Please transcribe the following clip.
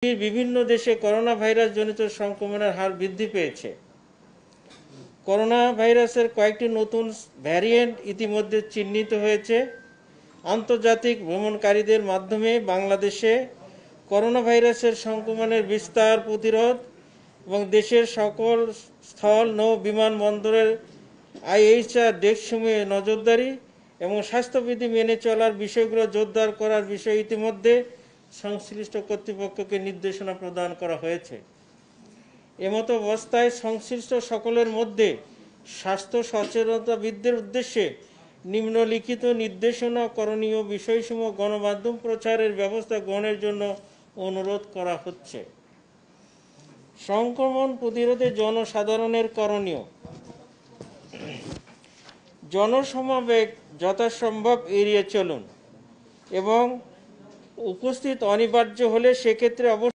বিভিন্ন দেশে corona virus জনিত সংক্রমণের হার বৃদ্ধি পেয়েছে। করোনা ভাইরাসের কয়েকটি নতুন ভ্যারিয়েন্ট ইতিমধ্যে চিহ্নিত হয়েছে। আন্তর্জাতিক ভ্রমণকারীদের মাধ্যমে বাংলাদেশে করোনা ভাইরাসের সংক্রমণের বিস্তার প্রতিরোধ এবং দেশের সকল স্থল নৌ বিমানবন্দরের আইএইচআর ডেস্কসমূহে নজরদারি এবং স্বাস্থ্যবিধি মেনে চলার বিষয়গুলো জোরদার করার বিষয়ে ইতিমধ্যে সংশ্লিষ্ট কর্তৃপক্ষকে নির্দেশনা প্রদান করা হয়েছে। এমতো অবস্থায় সংশ্লিষ্ট সকলের মধ্যে স্বাস্থ্য সচেতনতা বৃদ্ধির উদ্দেশ্যে নিম্নলিখিত নির্দেশনা করণীয় বিষয়সমূহ গণমাধ্যম প্রচারের ব্যবস্থা গ্রহণের জন্য অনুরোধ করা হচ্ছে। সংক্রমণ প্রতিরোধে জনসাধারণের করণীয়: জনসমাবেশ যথাসম্ভব এড়িয়ে চলুন এবং উপস্থিত অনিবার্য হলে সেক্ষেত্রে অবশ্যই